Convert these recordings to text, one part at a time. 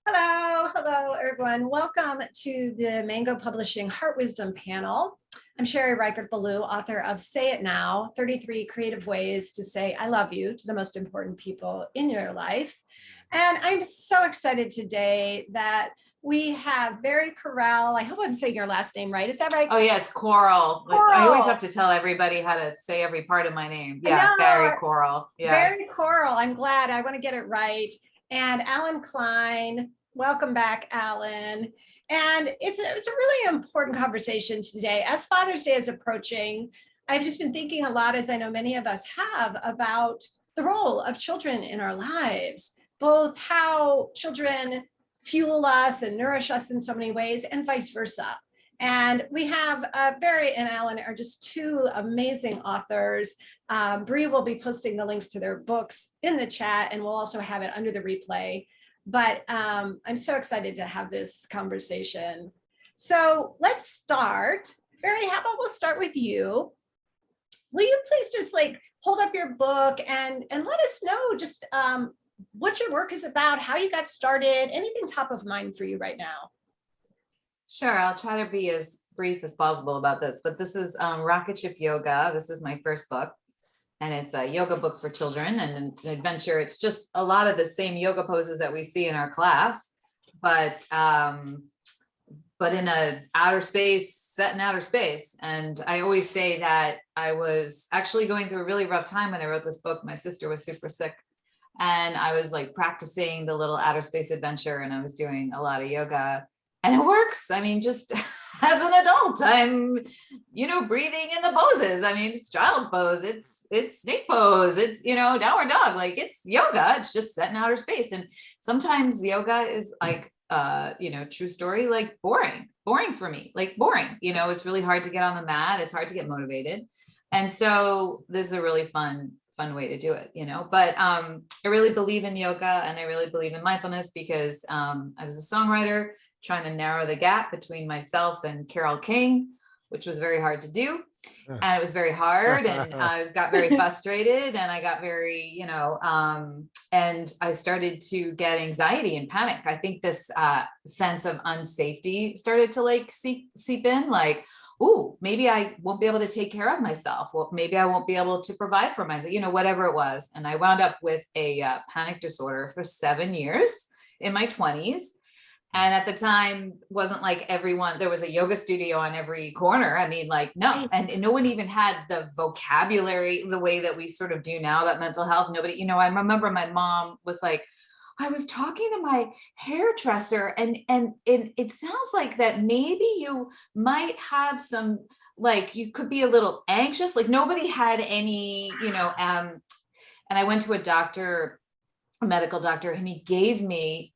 Hello, everyone. Welcome to the Mango Publishing Heart Wisdom panel. I'm Sherry Reichert-Ballou, author of Say It Now, 33 Creative Ways to Say I Love You to the most important people in your life. And I'm so excited today that we have Bari Koral. I hope I'm saying your last name right. Is that right? Oh, yes, Koral. I always have to tell everybody how to say every part of my name. Yeah, Bari Koral. Yeah. Bari Koral. I'm glad. I want to get it right. And Allen Klein. Welcome back, Allen. And it's a really important conversation today. As Father's Day is approaching, I've just been thinking a lot, as I know many of us have, about the role of children in our lives, both how children fuel us and nourish us in so many ways, and vice versa. And we have Bari and Allen are just two amazing authors. Bri will be posting the links to their books in the chat, and we'll also have it under the replay. But I'm so excited to have this conversation. So let's start. Bari, how about we'll start with you. Will you please just hold up your book and let us know just what your work is about, how you got started, anything top of mind for you right now? Sure, I'll try to be as brief as possible about this, but this is Rocket Ship Yoga. This is my first book, and it's a yoga book for children, and it's an adventure. It's just a lot of the same yoga poses that we see in our class, but in a outer space, set in outer space. And I always say that I was actually going through a really rough time when I wrote this book. My sister was super sick, and I was practicing the little outer space adventure, and I was doing a lot of yoga. And it works. I mean, just as an adult, I'm, breathing in the poses. I mean, it's child's pose, it's snake pose, it's, downward dog, it's yoga. It's just set in outer space. And sometimes yoga is true story, boring for me, boring, it's really hard to get on the mat. It's hard to get motivated. And so this is a really fun way to do it, but I really believe in yoga, and I really believe in mindfulness because I was a songwriter trying to narrow the gap between myself and Carole King, which was very hard to do. And it was very hard, and I got very frustrated, and I got very, and I started to get anxiety and panic. I think this sense of unsafety started to seep in, ooh, maybe I won't be able to take care of myself. Well, maybe I won't be able to provide for myself, whatever it was. And I wound up with a panic disorder for 7 years in my 20s. And at the time, wasn't everyone, there was a yoga studio on every corner. I mean, no, and no one even had the vocabulary, the way that we sort of do now about mental health. Nobody, I remember my mom was like, I was talking to my hairdresser and it sounds like that maybe you might have some, you could be a little anxious. Nobody had any, and I went to a medical doctor, and he gave me,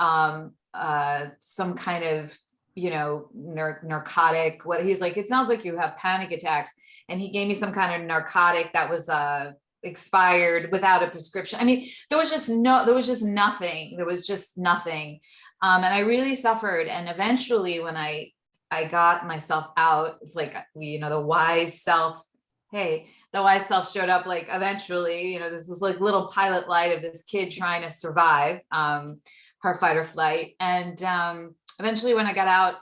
some kind of, narcotic, what he's like, it sounds like you have panic attacks. And he gave me some kind of narcotic that was, expired without a prescription. I mean, there was just nothing. And I really suffered. And eventually when I got myself out, it's the wise self, the wise self showed up, eventually, there's this little pilot light of this kid trying to survive, her fight or flight. And eventually when I got out,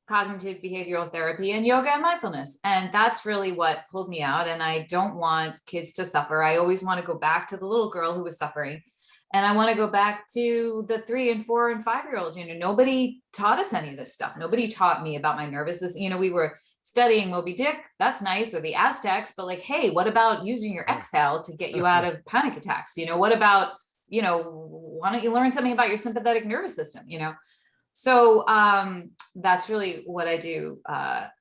cognitive behavioral therapy and yoga and mindfulness. And that's really what pulled me out. And I don't want kids to suffer. I always want to go back to the little girl who was suffering. And I want to go back to the 3 and 4 and 5-year-old, nobody taught us any of this stuff. Nobody taught me about my nervousness. We were studying Moby Dick, that's nice, or the Aztecs, but hey, what about using your exhale to get you out of panic attacks? What about, why don't you learn something about your sympathetic nervous system, So that's really what I do.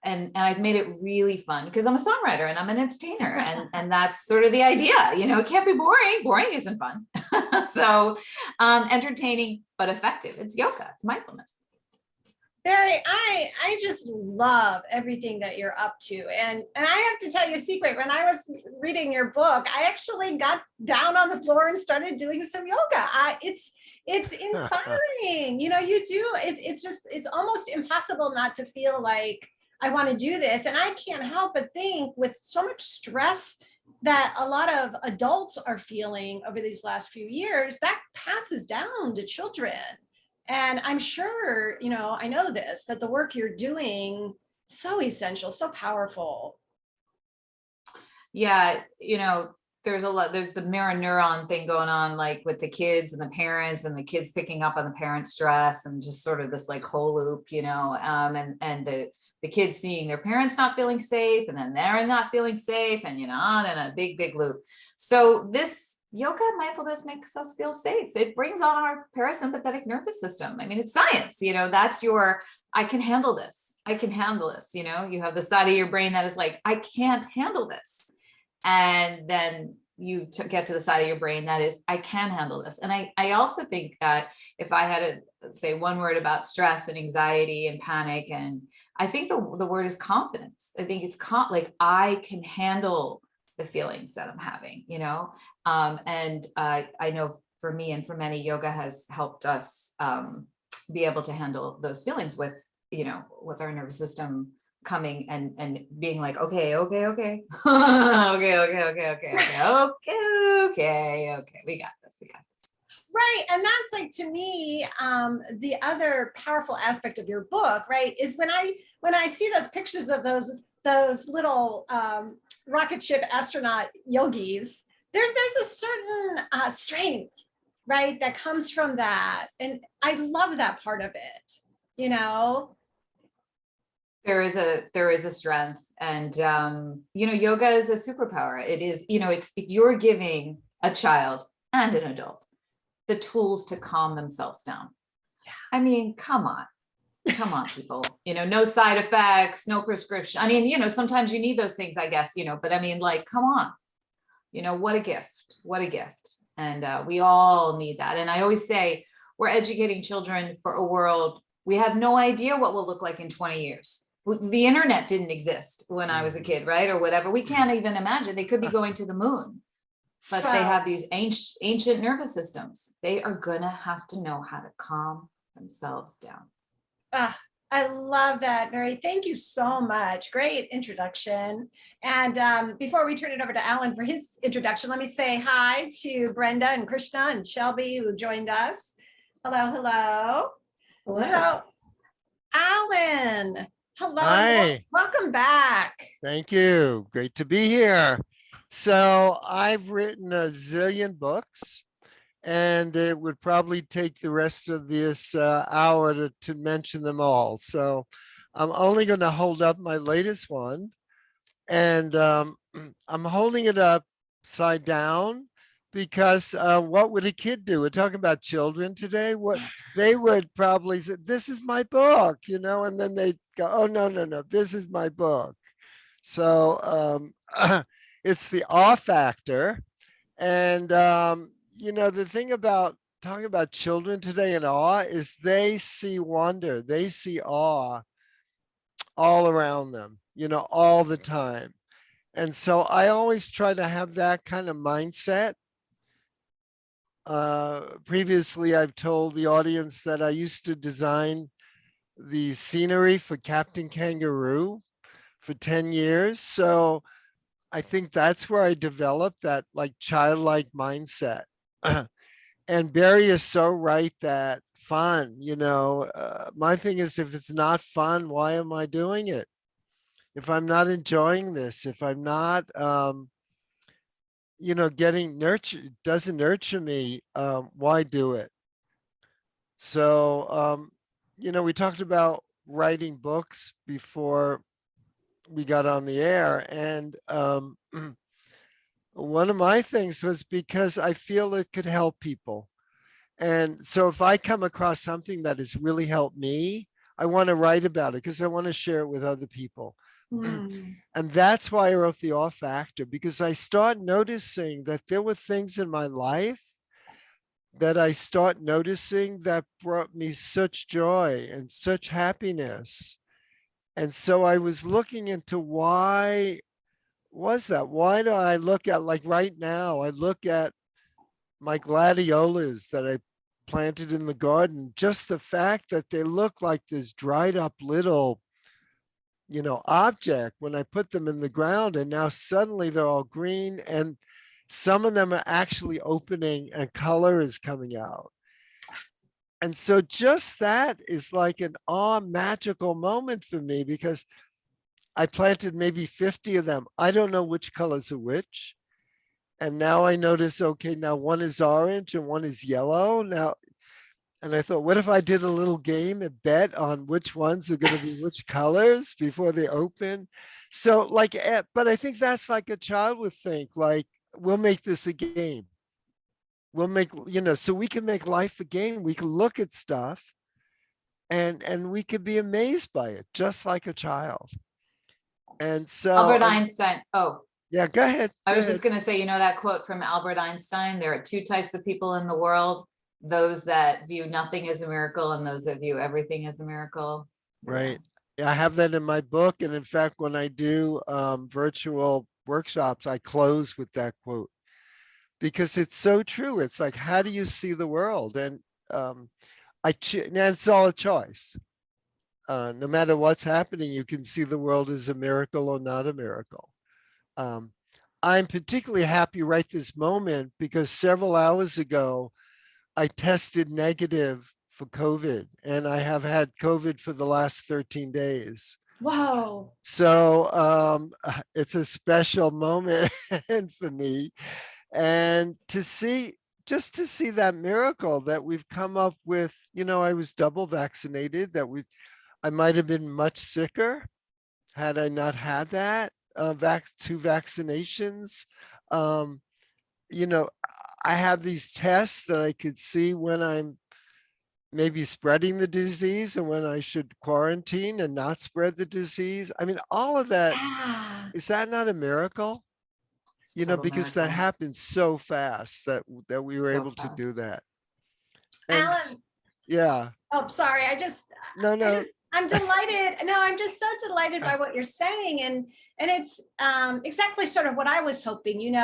And I've made it really fun because I'm a songwriter and I'm an entertainer, and that's sort of the idea, it can't be boring. Boring isn't fun. So entertaining, but effective. It's yoga, it's mindfulness. Bari, I just love everything that you're up to. And I have to tell you a secret. When I was reading your book, I actually got down on the floor and started doing some yoga. It's inspiring. It's almost impossible not to feel like I want to do this. And I can't help but think, with so much stress that a lot of adults are feeling over these last few years, that passes down to children. And I'm sure, I know this, that the work you're doing, so essential, so powerful. Yeah, there's the mirror neuron thing going on, like with the kids and the parents, and the kids picking up on the parents' stress, and just sort of this like whole loop, and the kids seeing their parents not feeling safe, and then they're not feeling safe, and on in a big loop. So this yoga mindfulness makes us feel safe. It brings on our parasympathetic nervous system. I mean, it's science, that's I can handle this. I can handle this. You have the side of your brain that is like, I can't handle this. And then you get to the side of your brain that is, I can handle this. And I also think that if I had to say one word about stress and anxiety and panic, and I think the word is confidence. I think it's like, I can handle the feelings that I'm having, and I know for me and for many, yoga has helped us be able to handle those feelings with our nervous system coming and being like, okay, okay, okay, okay, we got this. Right. And that's like, to me, the other powerful aspect of your book, right, is when I see those pictures of those little rocket ship astronaut yogis, there's a certain strength, right, that comes from that. And I love that part of it, There is a strength, and yoga is a superpower. It is, it's, you're giving a child and an adult the tools to calm themselves down. I mean, come on, people, no side effects, no prescription. I mean, sometimes you need those things, I guess, but I mean, like, come on, what a gift. And we all need that. And I always say, we're educating children for a world we have no idea what will look like in 20 years. The internet didn't exist when I was a kid, right? Or whatever. We can't even imagine. They could be going to the moon, but they have these ancient nervous systems. They are gonna have to know how to calm themselves down. I love that, Mary. Thank you so much. Great introduction. And before we turn it over to Alan for his introduction, let me say hi to Brenda and Krishna and Shelby, who joined us. Hello, hello. Hello. So, Alan, hello. Hi. Welcome back. Thank you. Great to be here. So I've written a zillion books, and it would probably take the rest of this hour to mention them all. So I'm only going to hold up my latest one, and I'm holding it upside down because what would a kid do? We're talking about children today. What they would probably say, this is my book, and then they'd go, oh, no, this is my book. So it's the awe factor. And, the thing about talking about children today in awe is they see wonder, they see awe all around them, all the time. And so I always try to have that kind of mindset. Previously, I've told the audience that I used to design the scenery for Captain Kangaroo for 10 years. So I think that's where I developed that like childlike mindset. And Barry is so right that fun, my thing is, if it's not fun, why am I doing it? If I'm not enjoying this, if I'm not, getting nurtured, doesn't nurture me, why do it? So, we talked about writing books before we got on the air. And one of my things was because I feel it could help people. And so if I come across something that has really helped me, I want to write about it because I want to share it with other people. And that's why I wrote The Awe Factor, because I start noticing that there were things in my life that I start noticing that brought me such joy and such happiness. And so I was looking into why was that? Why do I look at, like right now, I look at my gladiolas that I planted in the garden, just the fact that they look like this dried up little, object when I put them in the ground, and now suddenly they're all green, and some of them are actually opening and color is coming out. And so just that is like an awe magical moment for me, because I planted maybe 50 of them. I don't know which colors are which. And now I notice, okay, now one is orange and one is yellow. Now, and I thought, what if I did a little game and bet on which ones are going to be which colors before they open? So like, but I think that's like a child would think, like, we'll make this a game. We'll make, so we can make life a game. We can look at stuff and we could be amazed by it, just like a child. And so, Albert Einstein. Oh, yeah, go ahead. I Go was ahead. just going to say, that quote from Albert Einstein, there are two types of people in the world, those that view nothing as a miracle and those that view everything as a miracle. Right. Yeah, I have that in my book. And in fact, when I do virtual workshops, I close with that quote because it's so true. It's like, how do you see the world? And now it's all a choice. No matter what's happening, you can see the world as a miracle or not a miracle. I'm particularly happy right this moment because several hours ago, I tested negative for COVID, and I have had COVID for the last 13 days. Whoa. So it's a special moment for me. And just to see that miracle that we've come up with, I was double vaccinated, I might have been much sicker had I not had that, two vaccinations. You know, I have these tests that I could see when I'm maybe spreading the disease and when I should quarantine and not spread the disease. I mean, all of that, Yeah. is that not a miracle? It's a total Because that miracle. happened so fast that we were So able to do fast. that. And Alan, yeah, oh, sorry. no. I'm delighted. No, I'm just so delighted by what you're saying. And it's exactly sort of what I was hoping,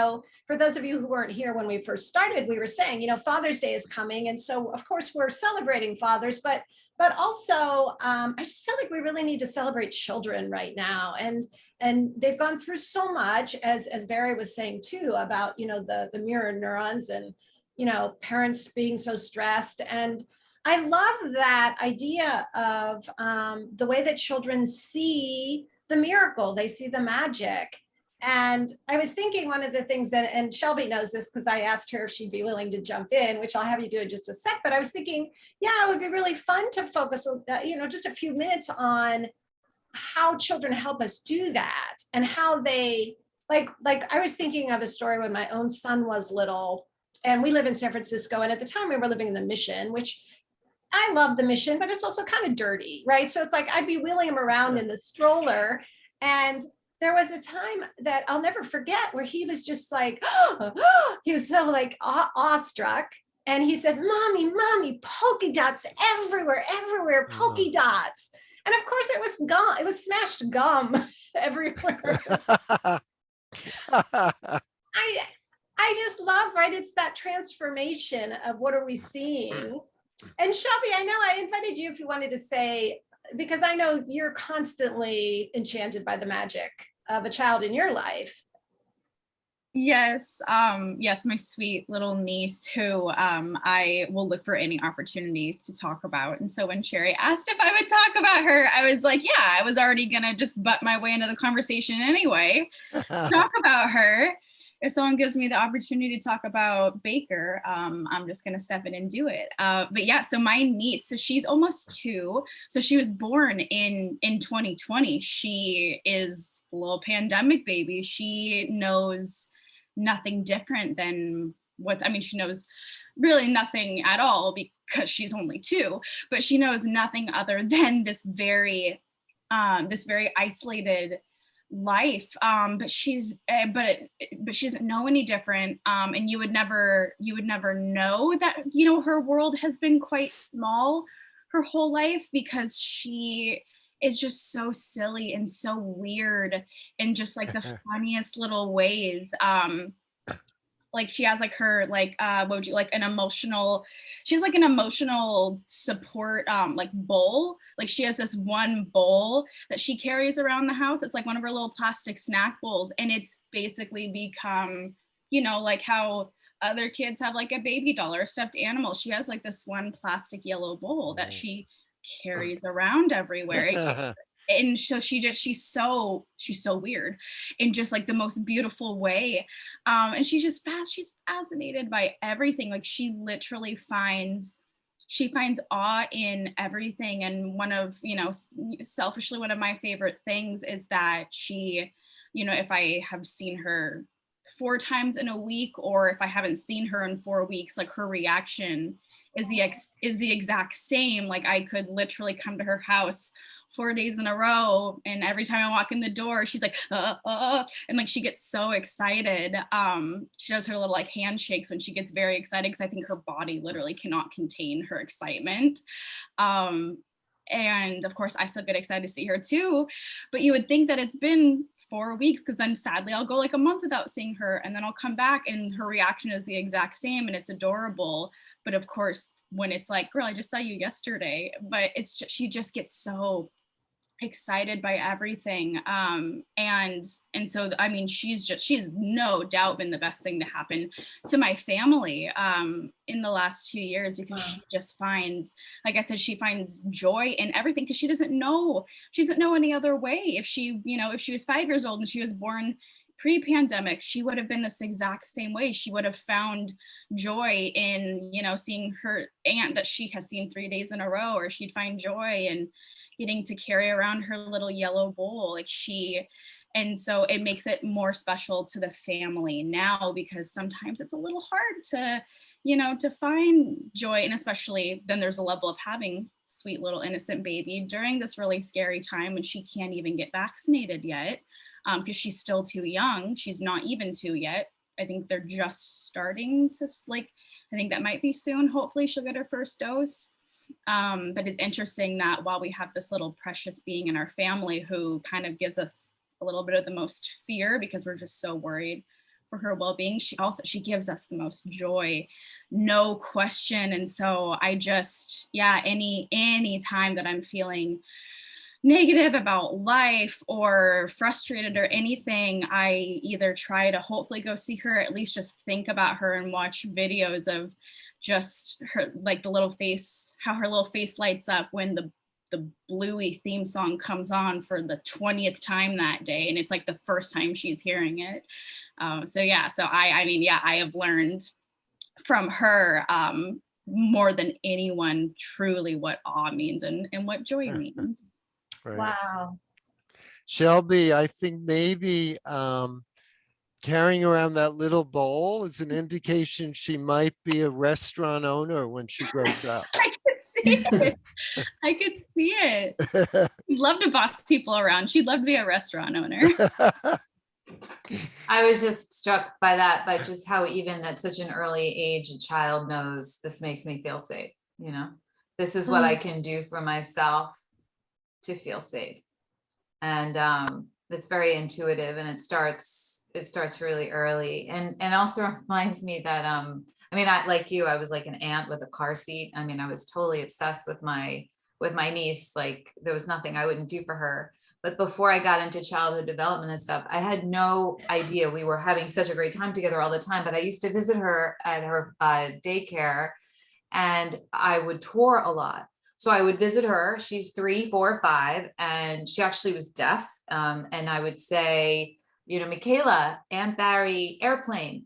for those of you who weren't here when we first started, we were saying, Father's Day is coming. And so of course we're celebrating fathers, but also I just feel like we really need to celebrate children right now. And they've gone through so much, as Bari was saying too, about, the mirror neurons and, parents being so stressed. And I love that idea of the way that children see the miracle, they see the magic. And I was thinking one of the things that, and Shelby knows this because I asked her if she'd be willing to jump in, which I'll have you do in just a sec, but I was thinking, yeah, it would be really fun to focus, just a few minutes on how children help us do that and how they, like I was thinking of a story when my own son was little, and we live in San Francisco. And at the time we were living in the Mission, which I love the Mission, but it's also kind of dirty, right? So it's like I'd be wheeling him around in the stroller. And there was a time that I'll never forget where he was just like, he was so like awestruck. And he said, Mommy, polka dots everywhere, polka dots. And of course it was gum, it was smashed gum everywhere. I just love, right? It's that transformation of what are we seeing? And Shelby, I know I invited you if you wanted to say, because I know you're constantly enchanted by the magic of a child in your life. Yes, my sweet little niece who I will look for any opportunity to talk about. And so when Sherry asked if I would talk about her, I was like, yeah, I was already gonna just butt my way into the conversation anyway, talk about her. If someone gives me the opportunity to talk about Baker, I'm just gonna step in and do it. But yeah, so my niece, so she's almost 2. So she was born in 2020. She is a little pandemic baby. She knows nothing different than she knows really nothing at all because she's only 2, but she knows nothing other than this very isolated life. But she doesn't know any different. And you would never know that, her world has been quite small her whole life because she is just so silly and so weird in just like the funniest little ways. Like she has like her what would you like an emotional, she has like an emotional support like bowl. Like she has this one bowl that she carries around the house. It's like one of her little plastic snack bowls, and it's basically become, like how other kids have like a baby doll or a stuffed animal. She has like this one plastic yellow bowl that she carries around everywhere. And so she's so weird in just like the most beautiful way. And she's fascinated by everything. Like she literally finds awe in everything. And one of, selfishly, one of my favorite things is that she, if I have seen her 4 times in a week, or if I haven't seen her in 4 weeks, like her reaction is the exact same. Like I could literally come to her house 4 days in a row, and every time I walk in the door, she's like, and like she gets so excited. She does her little like handshakes when she gets very excited, because I think her body literally cannot contain her excitement. And of course, I still get excited to see her too. But you would think that it's been 4 weeks, because then sadly I'll go like a month without seeing her, and then I'll come back and her reaction is the exact same, and it's adorable. But of course, when it's like, girl, I just saw you yesterday, but it's just, she just gets so excited by everything. And so I mean, she's no doubt been the best thing to happen to my family in the last 2 years, because she just finds, like I said, she finds joy in everything, because she doesn't know any other way. If she was 5 years old and she was born pre-pandemic, she would have been this exact same way. She would have found joy in, seeing her aunt that she has seen 3 days in a row, or she'd find joy in getting to carry around her little yellow bowl. And so it makes it more special to the family now, because sometimes it's a little hard to find joy. And especially then there's a level of having sweet little innocent baby during this really scary time when she can't even get vaccinated yet, because she's still too young. She's not even 2 yet. I think they're just starting to, I think that might be soon. Hopefully she'll get her first dose. But it's interesting that while we have this little precious being in our family who kind of gives us a little bit of the most fear, because we're just so worried for her well-being, she gives us the most joy, no question. And so I just, any time that I'm feeling negative about life or frustrated or anything, I either try to hopefully go see her, at least just think about her and watch videos of just her, like the little face, how her little face lights up when the Bluey theme song comes on for the 20th time that day, and it's like the first time she's hearing it. So I have learned from her more than anyone truly what awe means and what joy means. Right. Wow. Shelby, I think maybe carrying around that little bowl is an indication she might be a restaurant owner when she grows up. I could see it. I could see it. She'd love to boss people around. She'd love to be a restaurant owner. I was just struck by that, by just how even at such an early age, a child knows this makes me feel safe. This is what I can do for myself to feel safe. And it's very intuitive, and it starts really early, and also reminds me that I like you, I was like an aunt with a car seat. I mean, I was totally obsessed with my niece. Like there was nothing I wouldn't do for her. But before I got into childhood development and stuff, I had no idea we were having such a great time together all the time. But I used to visit her at her daycare, and I would tour a lot. So I would visit her. She's 3, 4, 5, and she actually was deaf. And I would say, Michaela, Aunt Bari airplane,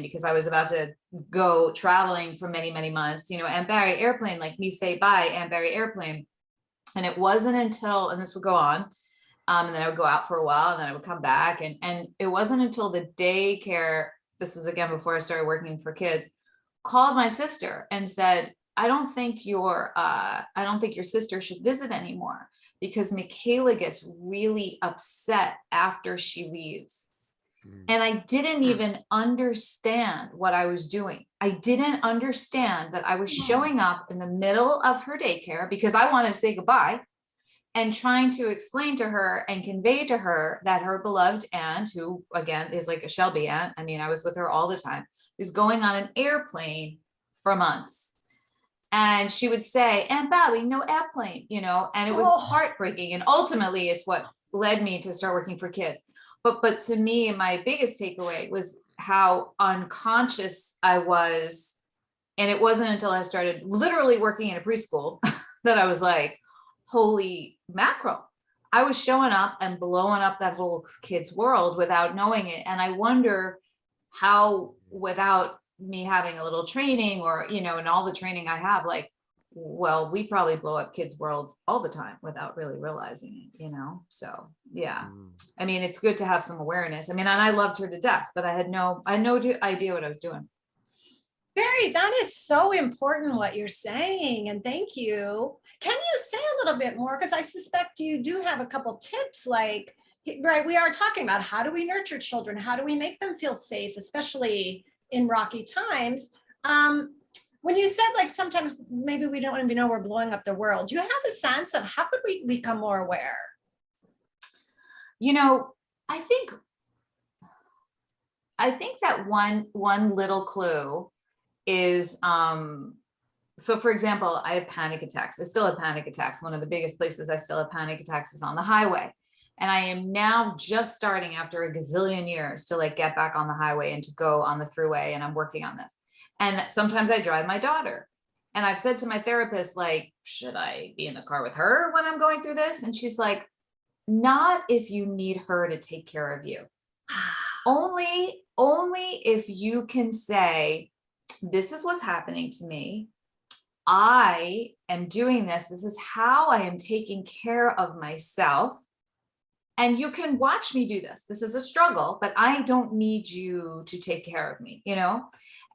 because I was about to go traveling for many, many months, Aunt Bari airplane, like me say bye, Aunt Bari airplane. And it wasn't until, and this would go on, and then I would go out for a while, and then I would come back. And it wasn't until the daycare, this was again before I started working for kids, called my sister and said, I don't think your sister should visit anymore, because Michaela gets really upset after she leaves. And I didn't even understand what I was doing. I didn't understand that I was showing up in the middle of her daycare because I wanted to say goodbye, and trying to explain to her and convey to her that her beloved aunt, who again is like a Shelby aunt, I mean, I was with her all the time, is going on an airplane for months. And she would say, Aunt Bobby, no airplane, and it was heartbreaking. And ultimately it's what led me to start working for kids. But to me, my biggest takeaway was how unconscious I was. And it wasn't until I started literally working in a preschool that I was like, holy mackerel. I was showing up and blowing up that whole kid's world without knowing it. And I wonder how, without me having a little training or, you know, and all the training I have, like, well, we probably blow up kids' worlds all the time without really realizing it, you know? So yeah, I mean, it's good to have some awareness. I mean, and I loved her to death, but I had no idea what I was doing. Barry, that is so important what you're saying, and thank you. Can you say a little bit more? Because I suspect you do have a couple tips, like, right, we are talking about how do we nurture children? How do we make them feel safe, especially in rocky times? When you said like sometimes maybe we don't even know we're blowing up the world, do you have a sense of how could we become more aware? You know, I think that one little clue is, so for example, I have panic attacks. I still have panic attacks. One of the biggest places I still have panic attacks is on the highway. And I am now just starting after a gazillion years to like get back on the highway and to go on the thruway. And I'm working on this. And sometimes I drive my daughter. And I've said to my therapist, like, should I be in the car with her when I'm going through this? And she's like, not if you need her to take care of you. Only if you can say, this is what's happening to me. I am doing this. This is how I am taking care of myself. And you can watch me do this. This is a struggle, but I don't need you to take care of me, you know?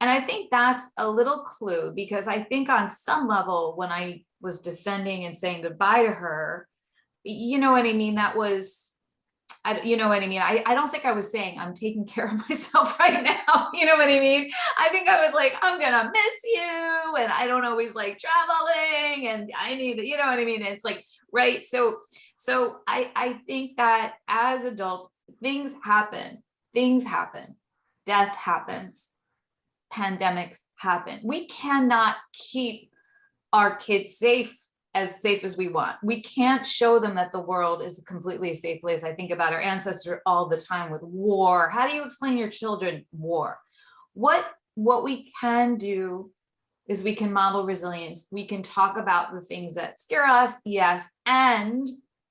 And I think that's a little clue, because I think on some level, when I was descending and saying goodbye to her, you know what I mean? That was, you know what I mean? I don't think I was saying I'm taking care of myself right now. You know what I mean? I think I was like, I'm going to miss you. And I don't always like traveling and I need, you know what I mean? It's like, right. So I think that as adults, things happen, death happens, pandemics happen. We cannot keep our kids safe as we want. We can't show them that the world is completely a safe place. I think about our ancestors all the time with war. How do you explain your children war? What we can do is we can model resilience. We can talk about the things that scare us, yes, and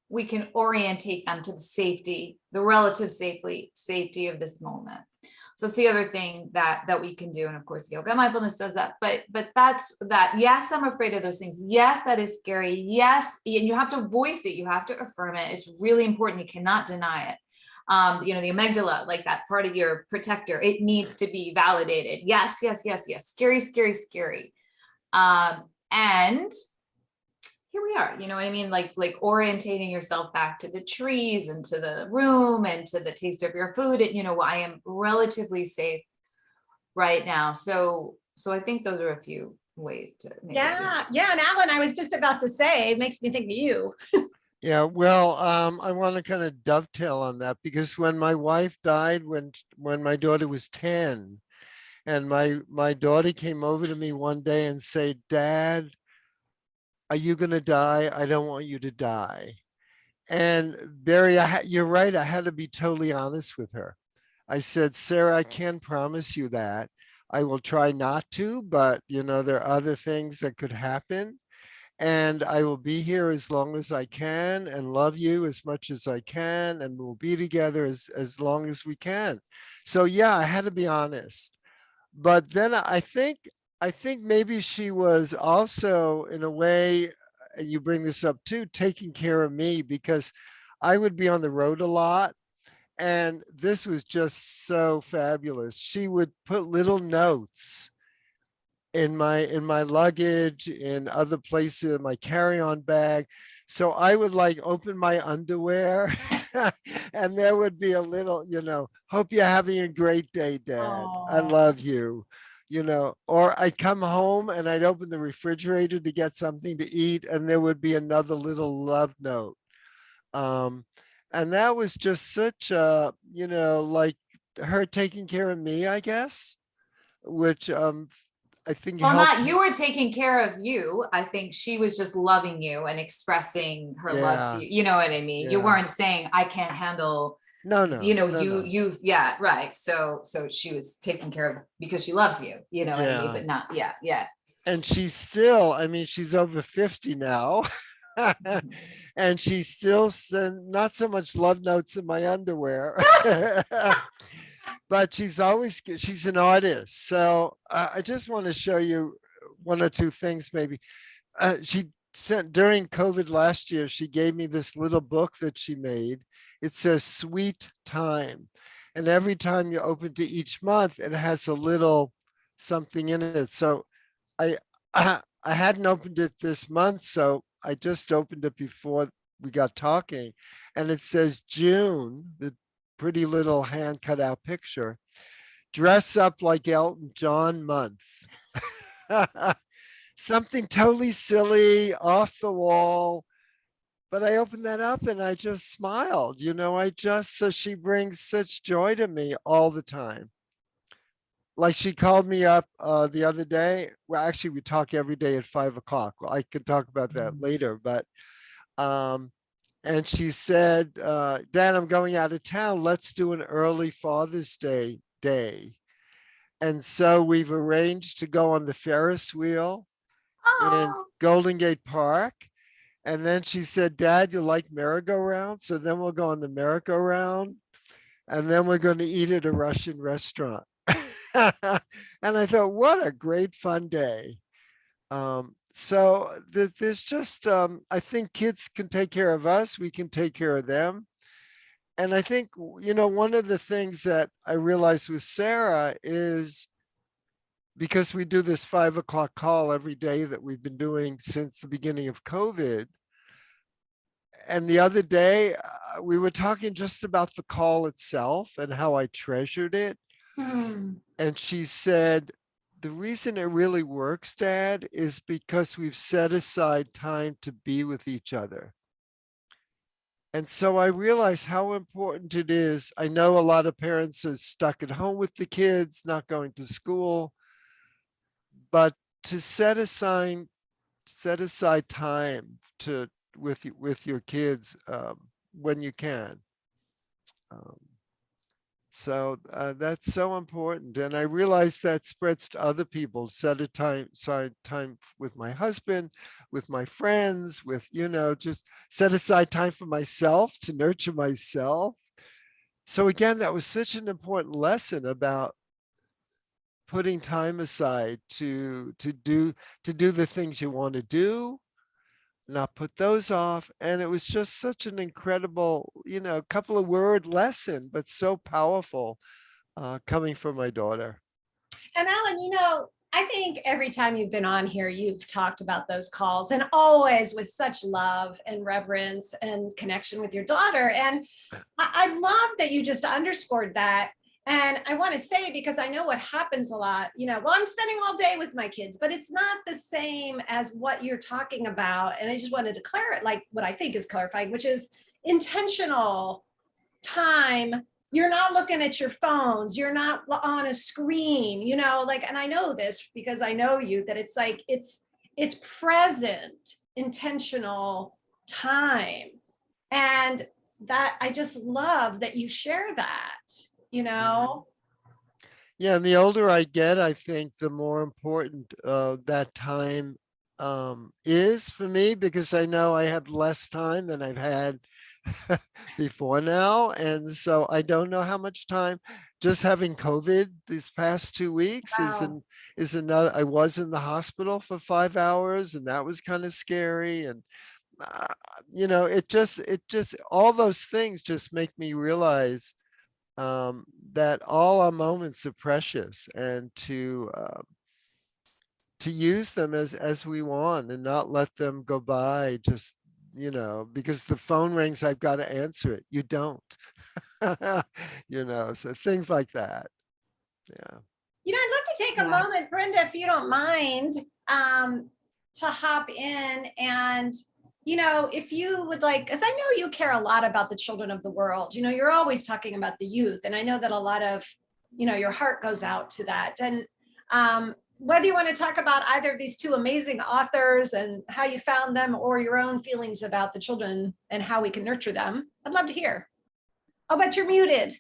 we can orientate them to the safety, the relative safety of this moment. So it's the other thing that we can do. And of course, yoga mindfulness does that, but that's that. Yes, I'm afraid of those things. Yes, that is scary. Yes. And you have to voice it. You have to affirm it. It's really important. You cannot deny it. You know, the amygdala, like that part of your protector, it needs to be validated. Yes, yes, yes, yes. Scary, scary, scary. And here we are, you know what I mean? Like orientating yourself back to the trees and to the room and to the taste of your food. And, you know, I am relatively safe right now. So I think those are a few ways to maybe. Yeah. And Alan, I was just about to say, it makes me think of you. Yeah, well, I want to kind of dovetail on that, because when my wife died, when my daughter was 10, and my daughter came over to me one day and said, Dad, are you going to die? I don't want you to die. And Barry, you're right. I had to be totally honest with her. I said, Sarah, I can't promise you that. I will try not to, but you know, there are other things that could happen. And I will be here as long as I can and love you as much as I can. And we'll be together as long as we can. So yeah, I had to be honest. But then I think maybe she was also, in a way, and you bring this up too, taking care of me, because I would be on the road a lot. And this was just so fabulous. She would put little notes in my luggage, in other places, my carry-on bag. So I would like open my underwear and there would be a little, you know, hope you're having a great day, Dad. Aww. I love you, you know. Or I'd come home and I'd open the refrigerator to get something to eat and there would be another little love note. And that was just such a, you know, like her taking care of me, I guess, which I think well, helped. not you were taking care of you. I think she was just loving you and expressing her love to you. You know what I mean? Yeah. You weren't saying, I can't handle No, no, no. Yeah, right. So she was taken care of because she loves you, you know what I mean? Yeah. But not, yeah, yeah. And she's still, I mean, she's over 50 now. And she still send not so much love notes in my underwear. But she's an artist. So I just want to show you one or two things maybe. She sent during COVID last year, she gave me this little book that she made. It says Sweet Time. And every time you open to each month, it has a little something in it. So I I hadn't opened it this month, so I just opened it before we got talking, and it says June, the pretty little hand cut out picture, dress up like Elton John month. Something totally silly, off the wall. But I opened that up and I just smiled. So she brings such joy to me all the time. Like she called me up the other day. Well, actually, we talk every day at 5 o'clock. Well, I could talk about that later, but and she said, Dad, I'm going out of town. Let's do an early Father's day. And so we've arranged to go on the Ferris wheel in Oh, Golden Gate Park. And then she said, Dad, you like merry-go-round? So then we'll go on the merry-go-round. And then we're going to eat at a Russian restaurant. And I thought, what a great fun day. So there's just, I think kids can take care of us. We can take care of them. And I think, one of the things that I realized with Sarah is because we do this 5 o'clock call every day that we've been doing since the beginning of COVID. And the other day, we were talking just about the call itself and how I treasured it. And she said, the reason it really works, Dad, is because we've set aside time to be with each other. And so I realized how important it is. I know a lot of parents are stuck at home with the kids, not going to school, but to set aside time with your kids when you can. So that's so important. And I realize that spreads to other people. Set aside time with my husband, with my friends, just set aside time for myself to nurture myself. So again, that was such an important lesson about putting time aside to do the things you want to do, not put those off. And it was just such an incredible, couple of word lesson, but so powerful coming from my daughter. and Alan, I think every time you've been on here, you've talked about those calls and always with such love and reverence and connection with your daughter. And I love that you just underscored that. And I want to say, because I know what happens a lot, well, I'm spending all day with my kids, but it's not the same as what you're talking about. And I just wanted to like what I think is clarifying, which is intentional time. You're not looking at your phones. You're not on a screen, and I know this because I know you, that it's like, it's present, intentional time. And that I just love that you share that. Yeah, and the older I get, I think the more important that time is for me, because I know I have less time than I've had before now. And so I don't know how much time. Just having COVID these past 2 weeks is another. I was in the hospital for 5 hours, and that was kind of scary. And it just all those things just make me realize that all our moments are precious, and to use them as we want and not let them go by just because the phone rings, I've got to answer it. You don't. So things like that. Yeah. I'd love to take a moment, Brenda, if you don't mind, to hop in and if you would like, because I know you care a lot about the children of the world. You're always talking about the youth, and I know that a lot of your heart goes out to that. And whether you want to talk about either of these two amazing authors and how you found them, or your own feelings about the children and how we can nurture them, I'd love to hear. Oh, but you're muted.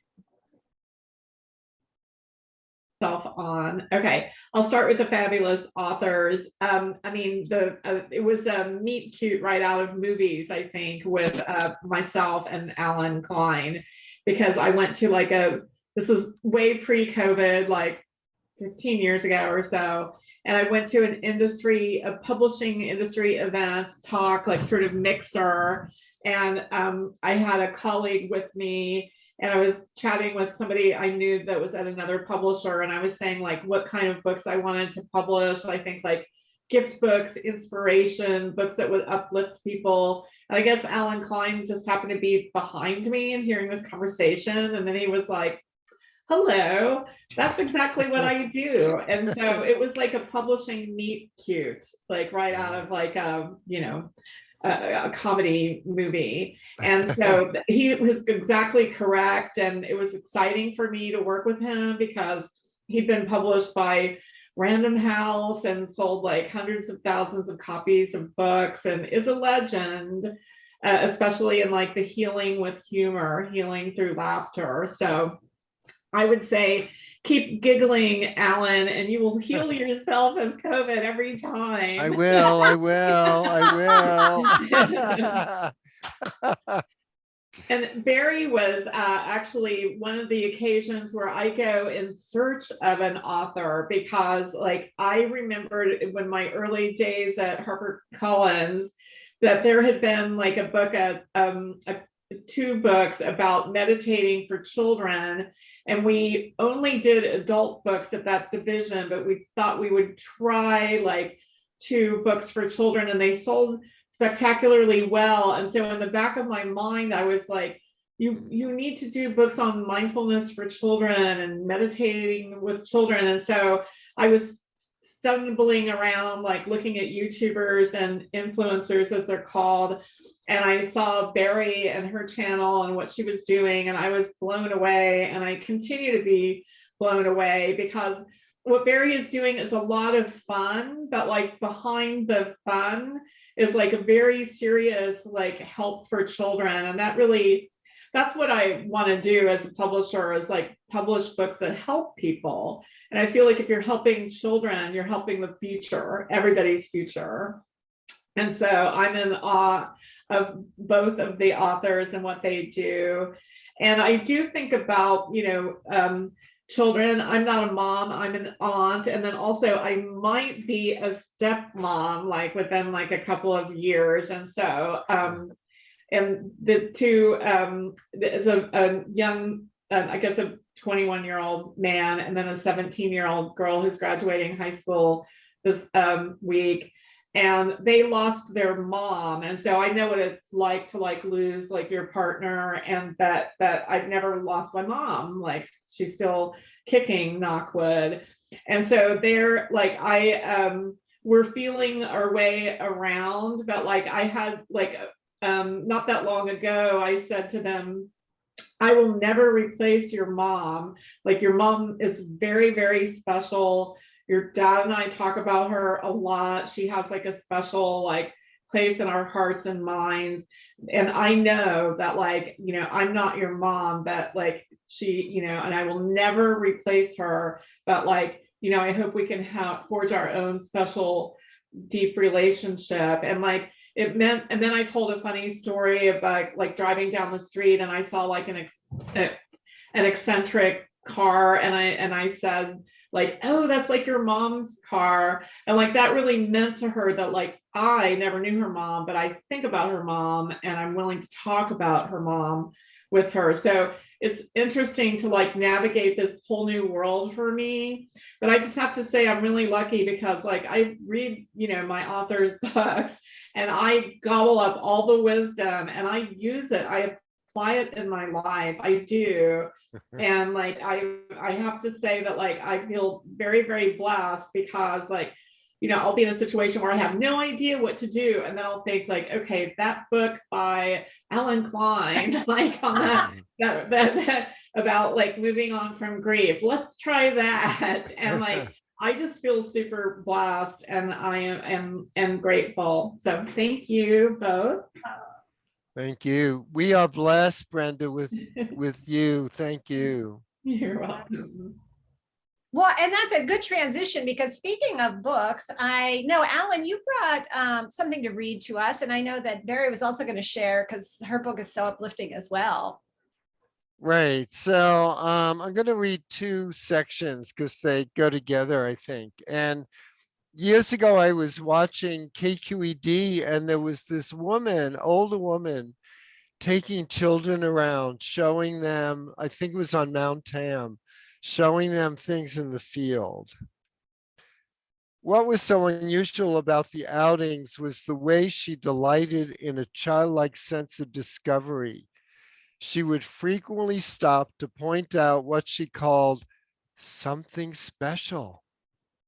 On. Okay, I'll start with the fabulous authors. I mean, it was a meet cute right out of movies, I think, with myself and Allen Klein, because I went to this is way pre-COVID, like 15 years ago or so. And I went to a publishing industry event talk, like sort of mixer. And I had a colleague with me, and I was chatting with somebody I knew that was at another publisher. And I was saying like what kind of books I wanted to publish. I think like gift books, inspiration, books that would uplift people. And I guess Allen Klein just happened to be behind me and hearing this conversation. And then he was like, hello, that's exactly what I do. And so it was like a publishing meet cute, like right out of like a comedy movie. And so he was exactly correct. And it was exciting for me to work with him because he'd been published by Random House and sold like hundreds of thousands of copies of books and is a legend, especially in like the healing with humor, healing through laughter. So I would say keep giggling, Allen, and you will heal yourself of COVID every time. I will. And Bari was actually one of the occasions where I go in search of an author, because like I remembered when my early days at HarperCollins that there had been like a book, two books about meditating for children. And we only did adult books at that division, but we thought we would try like 2 books for children, and they sold spectacularly well. And so in the back of my mind, I was like, you need to do books on mindfulness for children and meditating with children. And so I was stumbling around, like looking at YouTubers and influencers, as they're called. And I saw Bari and her channel and what she was doing, and I was blown away. And I continue to be blown away, because what Bari is doing is a lot of fun, but like behind the fun is like a very serious like help for children. And that's what I want to do as a publisher, is like publish books that help people. And I feel like if you're helping children, you're helping the future, everybody's future. And so I'm in awe of both of the authors and what they do. And I do think about, children. I'm not a mom, I'm an aunt. And then also I might be a stepmom, like within like a couple of years. And so, and the two, is a young, I guess a 21-year-old man, and then a 17-year-old girl who's graduating high school this week. And they lost their mom. And so I know what it's like to like lose like your partner, and that I've never lost my mom. Like she's still kicking, knock wood. And so they're like, we're feeling our way around, but like I had like, not that long ago, I said to them, I will never replace your mom. Like your mom is very, very special. Your dad and I talk about her a lot. She has like a special like place in our hearts and minds. And I know that like, I'm not your mom, but like she, and I will never replace her. But like, I hope we can forge our own special, deep relationship. And like, it meant, and then I told a funny story about like driving down the street, and I saw like an eccentric car, and I said, like, oh, that's like your mom's car. And like that really meant to her that like I never knew her mom, but I think about her mom, and I'm willing to talk about her mom with her. So it's interesting to like navigate this whole new world for me. But I just have to say I'm really lucky, because like I read, my author's books, and I gobble up all the wisdom, and I use it. I apply it in my life. I do. And like I have to say that like I feel very, very blessed, because like, I'll be in a situation where I have no idea what to do, and then I'll think like, okay, that book by Allen Klein, like on that about like moving on from grief, let's try that. And like I just feel super blessed, and I am grateful. So thank you both. Thank you. We are blessed, Brenda, with you. Thank you. You're welcome. Well, and that's a good transition because speaking of books, I know, Alan, you brought something to read to us. And I know that Bari was also going to share because her book is so uplifting as well. Right. So I'm going to read two sections because they go together, I think. And years ago, I was watching KQED, and there was this woman, older woman, taking children around, showing them, I think it was on Mount Tam, showing them things in the field. What was so unusual about the outings was the way she delighted in a childlike sense of discovery. She would frequently stop to point out what she called something special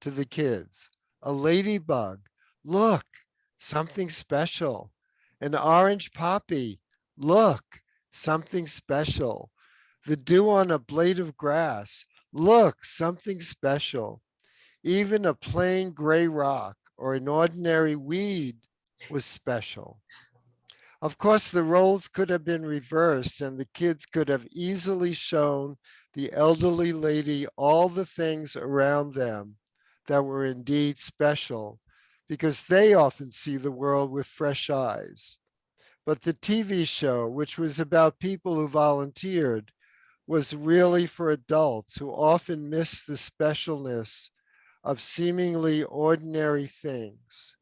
to the kids. A ladybug, look, something special. An orange poppy, look, something special. The dew on a blade of grass, look, something special. Even a plain gray rock or an ordinary weed was special. Of course, the roles could have been reversed, and the kids could have easily shown the elderly lady all the things around them that were indeed special, because they often see the world with fresh eyes. But the TV show, which was about people who volunteered, was really for adults who often miss the specialness of seemingly ordinary things.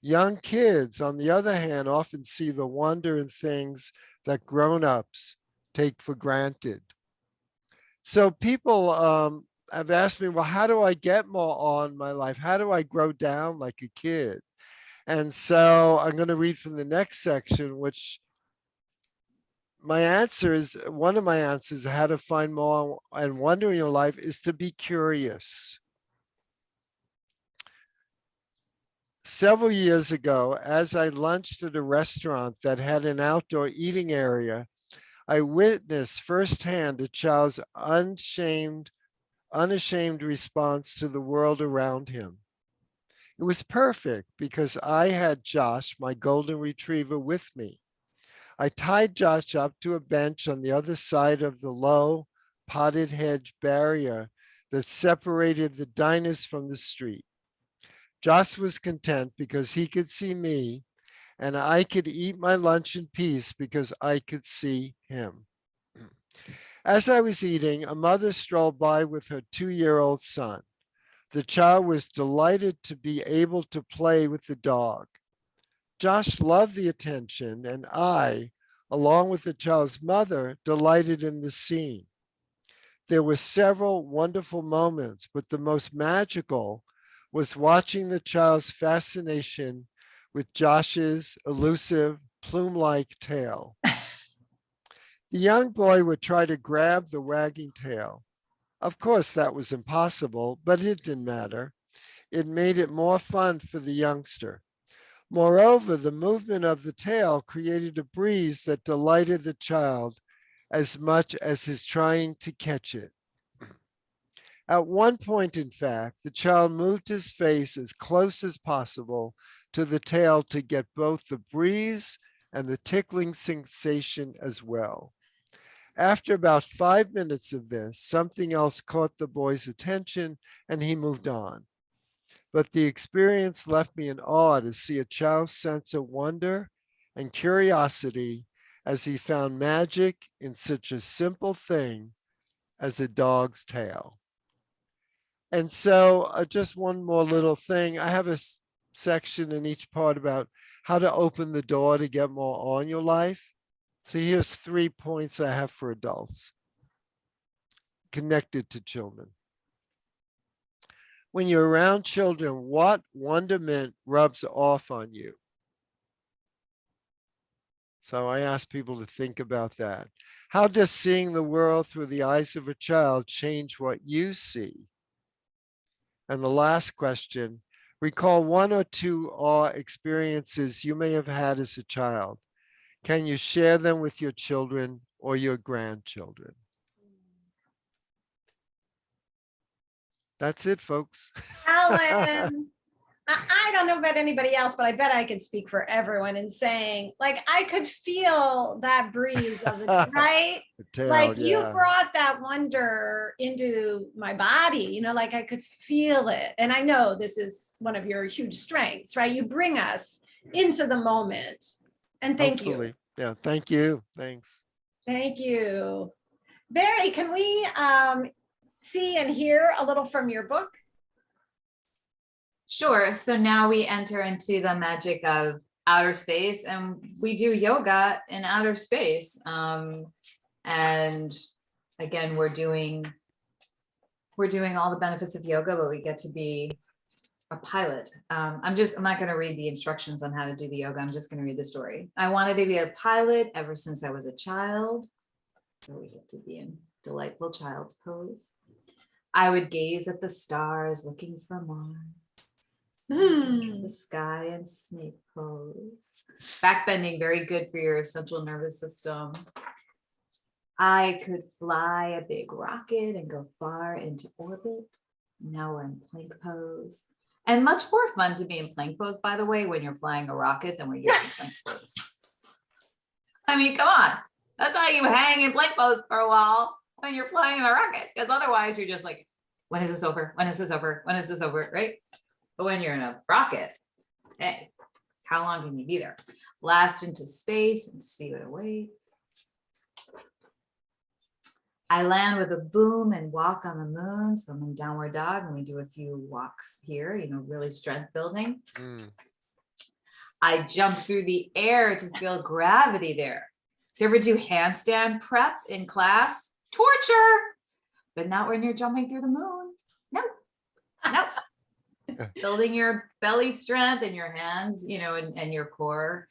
Young kids, on the other hand, often see the wonder in things that grown-ups take for granted. So people have asked me, well, how do I get more awe in my life? How do I grow down like a kid? And so I'm going to read from the next section, which my answer is, one of my answers, how to find more and wonder in your life, is to be curious. Several years ago, as I lunched at a restaurant that had an outdoor eating area, I witnessed firsthand a child's unashamed response to the world around him. It was perfect because I had Josh, my golden retriever, with me. I tied Josh up to a bench on the other side of the low potted hedge barrier that separated the diners from the street. Josh was content because he could see me, and I could eat my lunch in peace because I could see him. As I was eating, a mother strolled by with her 2-year-old son. The child was delighted to be able to play with the dog. Josh loved the attention, and I, along with the child's mother, delighted in the scene. There were several wonderful moments, but the most magical was watching the child's fascination with Josh's elusive plume-like tail. The young boy would try to grab the wagging tail. Of course, that was impossible, but it didn't matter. It made it more fun for the youngster. Moreover, the movement of the tail created a breeze that delighted the child as much as his trying to catch it. At one point, in fact, the child moved his face as close as possible to the tail to get both the breeze and the tickling sensation as well. After about 5 minutes of this, something else caught the boy's attention and he moved on. But the experience left me in awe to see a child's sense of wonder and curiosity as he found magic in such a simple thing as a dog's tail. And so just one more little thing. I have a section in each part about how to open the door to get more awe in your life. So here's 3 points I have for adults connected to children. When you're around children, what wonderment rubs off on you? So I ask people to think about that. How does seeing the world through the eyes of a child change what you see? And the last question, recall 1 or 2 awe experiences you may have had as a child. Can you share them with your children or your grandchildren? That's it, folks. Alan, I don't know about anybody else, but I bet I could speak for everyone in saying, like, I could feel that breeze of it, right? The tail, Like you yeah. brought that wonder into my body, you know, like I could feel it. And I know this is one of your huge strengths, right? You bring us into the moment. And thank Hopefully. you. Yeah, thank you. Thanks. Thank you. Bari, can we see and hear a little from your book? Sure. So now we enter into the magic of outer space, and we do yoga in outer space. And again, we're doing all the benefits of yoga, but we get to be a pilot. I'm not going to read the instructions on how to do the yoga. I'm just going to read the story. I wanted to be a pilot ever since I was a child. So we get to be in delightful child's pose. I would gaze at the stars looking for Mars. The sky and snake pose. Back bending, very good for your central nervous system. I could fly a big rocket and go far into orbit. Now we're in plank pose. And much more fun to be in plank pose, by the way, when you're flying a rocket than when you're in plank pose. I mean, come on. That's how you hang in plank pose for a while when you're flying a rocket. Because otherwise you're just like, when is this over? When is this over? When is this over? Right? But when you're in a rocket, hey, how long can you be there? Blast into space and see what awaits. I land with a boom and walk on the moon. So I'm in downward dog and we do a few walks here, you know, really strength building. I jump through the air to feel gravity there. So ever do handstand prep in class? Torture, but not when you're jumping through the moon. No. Building your belly strength and your hands, you know, and your core,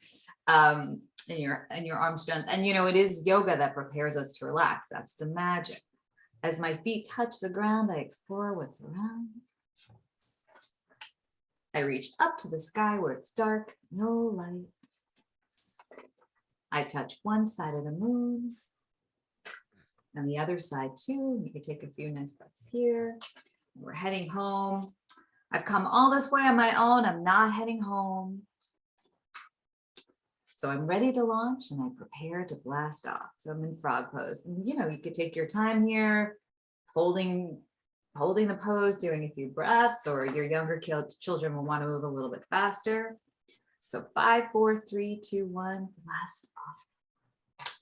and your arm strength. And, you know, it is yoga that prepares us to relax. That's the magic. As my feet touch the ground, I explore what's around. I reach up to the sky where it's dark, no light. I touch one side of the moon and the other side too. You can take a few nice breaths here. We're heading home. I've come all this way on my own. I'm not heading home. So I'm ready to launch and I prepare to blast off. So I'm in frog pose. And you know, you could take your time here, holding the pose, doing a few breaths, or your younger children will want to move a little bit faster. So 5, 4, 3, 2, 1, blast off.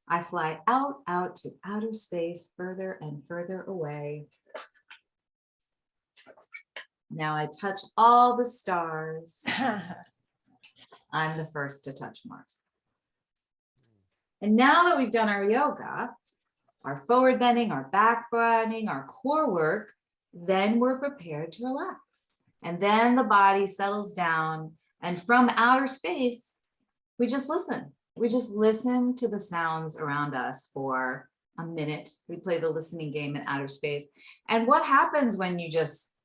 I fly out to outer space, further and further away. Now I touch all the stars. I'm the first to touch Mars. And now that we've done our yoga, our forward bending, our back bending, our core work, then we're prepared to relax. And then the body settles down. And from outer space, we just listen. We just listen to the sounds around us for a minute. We play the listening game in outer space. And what happens when you just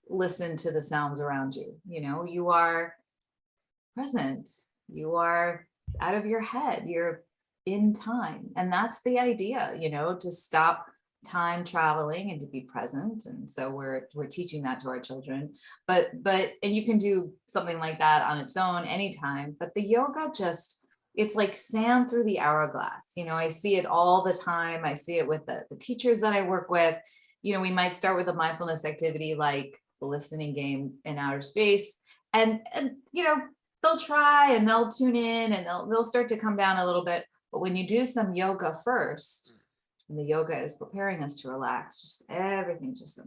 listen to the sounds around you? You know, you are present. You are out of your head. You're in time. And that's the idea, you know, to stop time traveling and to be present. And so we're teaching that to our children, but and you can do something like that on its own anytime, but the yoga it's like sand through the hourglass. You know, I see it all the time. I see it with the teachers that I work with. You know, we might start with a mindfulness activity like the listening game in outer space, and you know, they'll try and they'll tune in and they'll start to come down a little bit. But when you do some yoga first, and the yoga is preparing us to relax, just everything just.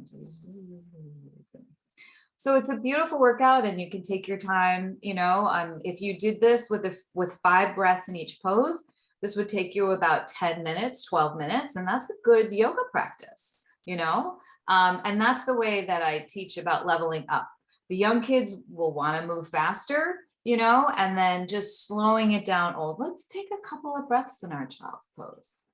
So it's a beautiful workout, and you can take your time. You know, if you did this with 5 breaths in each pose, this would take you about 10 minutes, 12 minutes, and that's a good yoga practice. You know, and that's the way that I teach about leveling up. The young kids will want to move faster, you know, and then just slowing it down. Let's take a couple of breaths in our child's pose.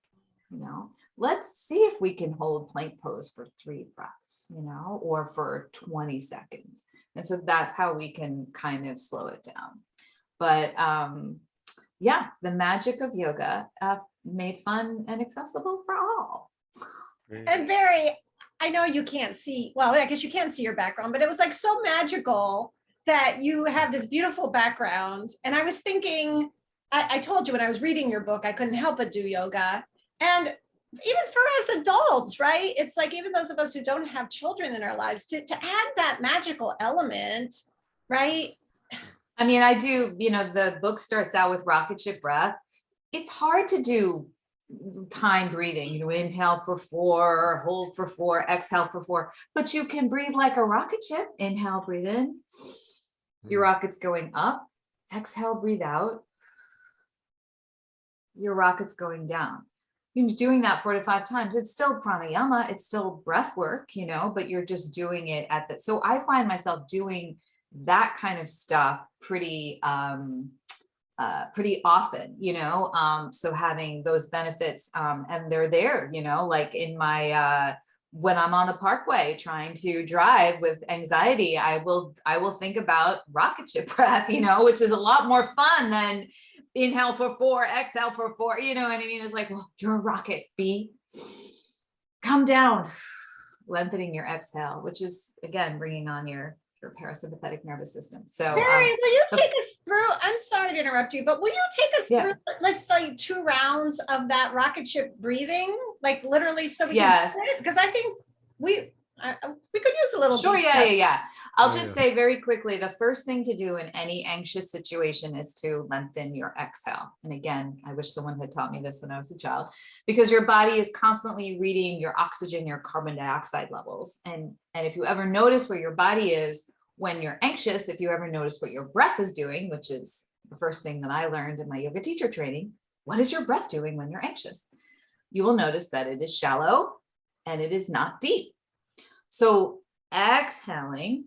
You know, let's see if we can hold plank pose for 3 breaths, you know, or for 20 seconds. And so that's how we can kind of slow it down. But yeah, the magic of yoga made fun and accessible for all. And Bari, I know you can't see, well, I guess you can't see your background, but it was like so magical that you have this beautiful background. And I was thinking, I told you when I was reading your book, I couldn't help but do yoga. And even for us adults, right? It's like even those of us who don't have children in our lives, to add that magical element, right? I mean, I do, the book starts out with rocket ship breath. It's hard to do time breathing, inhale for 4, hold for 4, exhale for 4, but you can breathe like a rocket ship. Inhale, breathe in. Your rocket's going up. Exhale, breathe out. Your rocket's going down. You're doing that 4 to 5 times. It's still pranayama. It's still breath work, but you're just doing it so I find myself doing that kind of stuff pretty often, so having those benefits, and they're there, like in my, when I'm on the parkway trying to drive with anxiety, I will think about rocket ship breath, which is a lot more fun than inhale for 4, exhale for 4, you know what I mean? It's like, well, you're a rocket, B, come down, lengthening your exhale, which is again, bringing on your parasympathetic nervous system. So Bari, will you take us through, I'm sorry to interrupt you, but will you take us through, let's say 2 rounds of that rocket ship breathing, like literally, so we can do it? Because I think we could use a little. Sure, yeah. I'll just say very quickly, the first thing to do in any anxious situation is to lengthen your exhale. And again, I wish someone had taught me this when I was a child, because your body is constantly reading your oxygen, your carbon dioxide levels. And if you ever notice where your body is when you're anxious, if you ever notice what your breath is doing, which is the first thing that I learned in my yoga teacher training, what is your breath doing when you're anxious? You will notice that it is shallow and it is not deep. So exhaling,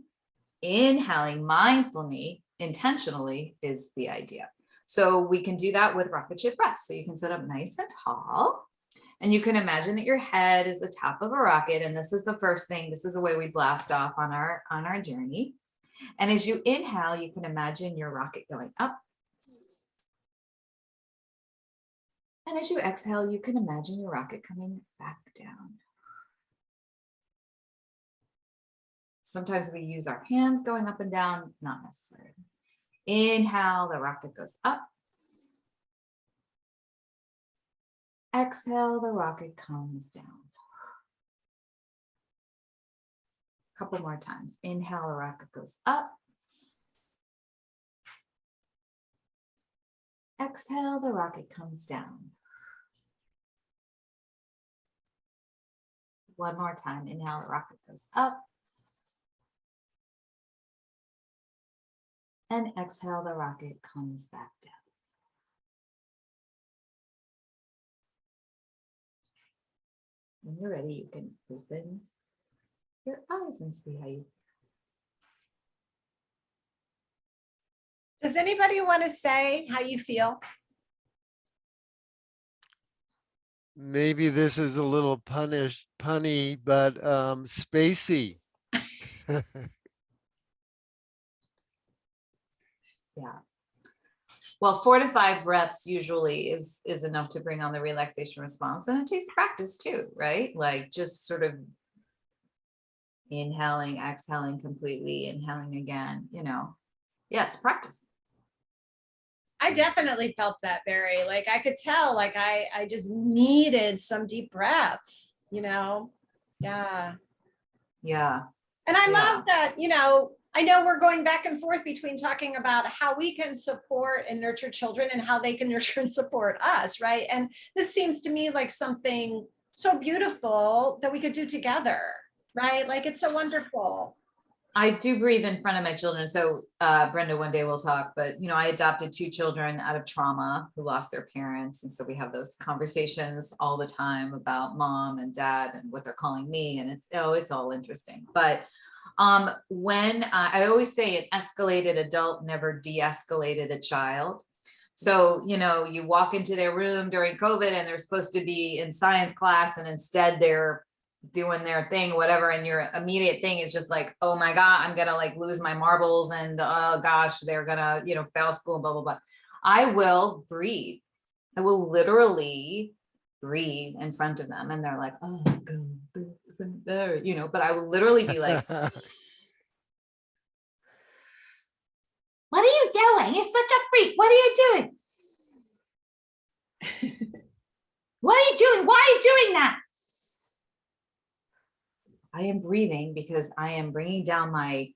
inhaling mindfully, intentionally is the idea. So we can do that with rocket ship breath. So you can sit up nice and tall, and you can imagine that your head is the top of a rocket. And this is the first thing, this is the way we blast off on our journey. And as you inhale, you can imagine your rocket going up. And as you exhale, you can imagine your rocket coming back down. Sometimes we use our hands going up and down, not necessary. Inhale, the rocket goes up. Exhale, the rocket comes down. A couple more times. Inhale, the rocket goes up. Exhale, the rocket comes down. One more time. Inhale, the rocket goes up. And exhale, the rocket comes back down. When you're ready, you can open your eyes and see how you feel. Does anybody want to say how you feel? Maybe this is a little punny, but spacey. Yeah. Well, 4 to 5 breaths usually is enough to bring on the relaxation response. And it takes practice too, right? Like just sort of inhaling, exhaling completely, inhaling again, Yeah, it's practice. I definitely felt that, Bari. Like I could tell, like I just needed some deep breaths, Yeah. Yeah. And I love that, I know we're going back and forth between talking about how we can support and nurture children and how they can nurture and support us, right? And this seems to me like something so beautiful that we could do together, right? Like it's so wonderful. I do breathe in front of my children. So Brenda, one day we'll talk, but I adopted 2 children out of trauma who lost their parents. And so we have those conversations all the time about mom and dad and what they're calling me. And it's all interesting. But when I always say an escalated adult never de-escalated a child. So, you walk into their room during COVID and they're supposed to be in science class and instead they're doing their thing, whatever. And your immediate thing is just like, oh my God, I'm going to like lose my marbles and oh gosh, they're going to, fail school, blah, blah, blah. I will breathe. I will literally breathe in front of them. And they're like, oh God, isn't there, but I will literally be like, doing? It's such a freak. What are you doing? What are you doing? Why are you doing that? I am breathing because I am bringing down my